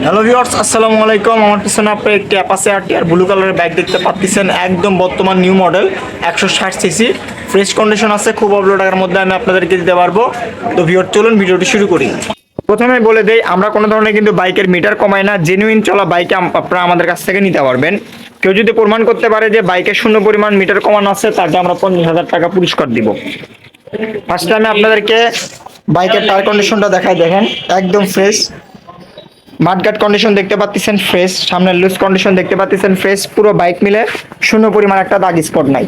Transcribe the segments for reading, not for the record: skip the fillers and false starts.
Hello viewers, আসসালামু আলাইকুম। আমার পিছনে আপনি একটি অ্যাপাচি আরটিআর ব্লু কালারের বাইক দেখতে পাচ্ছেন। একদম বর্তমান new model, 160 CC, fresh condition আছে। খুব অল্প টাকার মধ্যে আমি আপনাদেরকে দিতে পারবো। তো ভিউয়ার, চলুন ভিডিওটি শুরু করি। প্রথমে বলে দেই, আমরা কোনো ধরনের কিন্তু বাইকের মিটার কমাই না। জেনুইন চলা বাইকে আপনারা আমাদের কাছ থেকে নিতে পারবেন। কেউ যদি প্রমাণ করতে পারে যে বাইকের শূন্য পরিমাণ মিটার কমানো আছে, তাকে আমরা 50,000 টাকা পুরস্কার দিব। ফার্স্টে আমি আপনাদেরকে বাইকের টায়ার কন্ডিশনটা দেখাই। দেখেন, একদম ফ্রেশ। মাঠঘাট কন্ডিশন দেখতে পাচ্ছেন ফ্রেশ, সামনের লুজ কন্ডিশন দেখতে পাচ্ছেন ফ্রেশ। পুরো বাইক মিলে শূন্য পরিমাণ একটা দাগ স্পট নাই।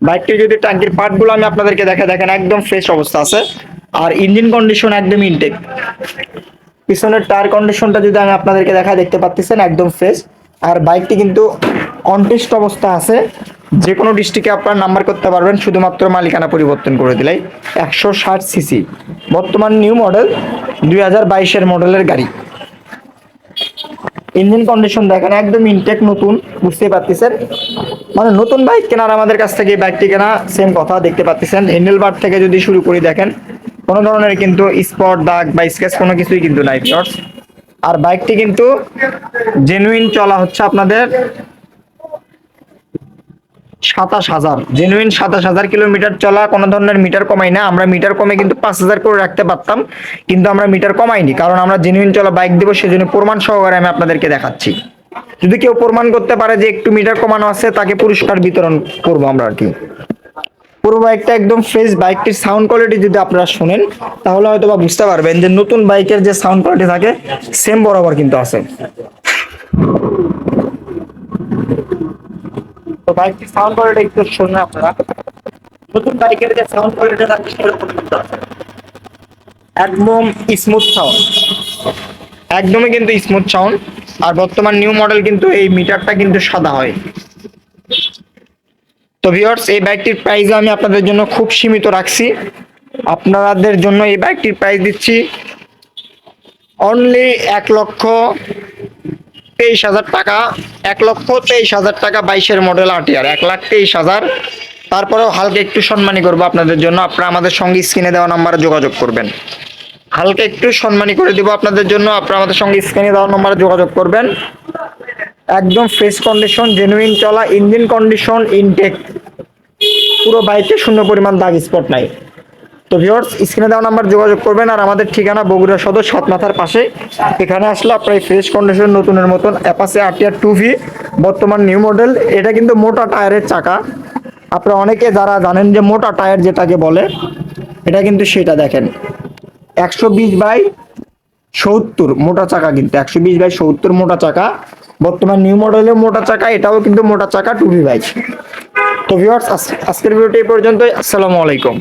বাইকটির যদি ট্যাঙ্কির পার্টগুলো আমি আপনাদেরকে দেখেন, একদম ফ্রেশ অবস্থা আছে। আর ইঞ্জিন কন্ডিশন একদম ইনটেক। পিছনের টায়ার কন্ডিশনটা যদি আমি আপনাদেরকে দেখতে পাচ্ছেন একদম ফ্রেশ। আর বাইকটি কিন্তু অনটেস্ট অবস্থা আছে। যে কোনো ডিস্ট্রিক্টে আপনারা নাম্বার করতে পারবেন, শুধুমাত্র মালিকানা পরিবর্তন করে দিলেই। 160 সিসি, বর্তমান নিউ মডেল, 2022-এর মডেলের গাড়ি। ইঞ্জিন কন্ডিশন দেখেন, একদম ইনটেক, নতুন। বুঝতেই পারতেছেন, মানে নতুন বাইক কেনার আমাদের কাছ থেকে এই বাইকটি কেনা সেম কথা। দেখতে পাচ্ছেন হ্যান্ডেল বার থেকে যদি শুরু করি, দেখেন কোনো ধরনের কিন্তু স্পট, দাগ বা স্ক্র্যাচ কোনো কিছুই কিন্তু নাই ভিউয়ার্স। আর বাইকটি কিন্তু জেনুইন চলা হচ্ছে আপনাদের 27,000, জেনুইন 27,000 কিলোমিটার চলা। কোনো ধরনের মিটার কমাই না আমরা। মিটার কমে কিন্তু 5,000 করে রাখতে পারতাম, কিন্তু আমরা মিটার কমাইনি, কারণ আমরা জেনুইন চলা বাইক দেবো। সেজন্য প্রমাণ সহকারে আমি আপনাদেরকে দেখাচ্ছি। যদি কেউ প্রমাণ করতে পারে যে একটু মিটার কমানো আছে, তাকে পুরস্কার বিতরণ করবো আমরা আর কি। পুরো বাইকটা একদম ফ্রেশ। বাইকটির সাউন্ড কোয়ালিটি যদি আপনারা শুনেন, তাহলে হয়তো বা বুঝতে পারবেন যে নতুন বাইকের যে সাউন্ড কোয়ালিটি থাকে, সেম বরাবর কিন্তু আছে। তো বাইকটির সাউন্ড কোয়ালিটি একটু শুনুন আপনারা। নতুন বাইকের যে সাউন্ড কোয়ালিটি থাকে, সেরকম কিন্তু আছে। একদম স্মুথ সাউন্ড, একদমই কিন্তু স্মুথ সাউন্ড। আর বর্তমান নিউ মডেল কিন্তু এই মিটারটা কিন্তু সাদা হয়। তো ভিউয়ার্স, এই বাইকটির প্রাইস আমি আপনাদের জন্য খুব সীমিত রাখছি। আপনাদের জন্য এই বাইকটির প্রাইস দিচ্ছি অনলি 1,23,000 টাকা। 1,23,000 টাকা, 22-এর মডেল আরটিআর, 1,23,000। তারপরেও হালকা একটু সম্মানী করবো আপনাদের জন্য। আপনারা আমাদের সঙ্গে স্ক্রিনে দেওয়া নাম্বারে যোগাযোগ করবেন। হালকা একটু সম্মানী করে দিব আপনাদের জন্য। আপনারা আমাদের সঙ্গে স্ক্রিনে দেওয়া নাম্বারে যোগাযোগ করবেন। একদম ফ্রেশ কন্ডিশন, জেনুইন চলা, ইঞ্জিন কন্ডিশন ইনটেক। পুরো বাইকে শূন্য পরিমাণ দাগ স্পট নাই। তো ভিউয়ার্স, স্ক্রিনে দেওয়া নাম্বার যোগাযোগ করবেন। আর আমাদের ঠিকানা বগুড়া সদর, সাতমাথার পাশে। এখানে আসলে আপনার ফ্রেশ কন্ডিশন নতুনের মতন অ্যাপাচি আরটিআর 2V, বর্তমান নিউ মডেল। এটা কিন্তু মোটা টায়ারের চাকা। আপনারা অনেকে যারা জানেন যে মোটা টায়ার যেটাকে বলে, এটা কিন্তু সেটা। দেখেন 120/70 মোটা চাকা, কিন্তু 120/70 মোটা চাকা। বর্তমান নিউ মডেলের মোটা চাকা, এটাও কিন্তু মোটা চাকা 2V বাইক। তো ভিউয়ার্স, আজকের ভিডিওটি এই পর্যন্তই। আসসালামু আলাইকুম।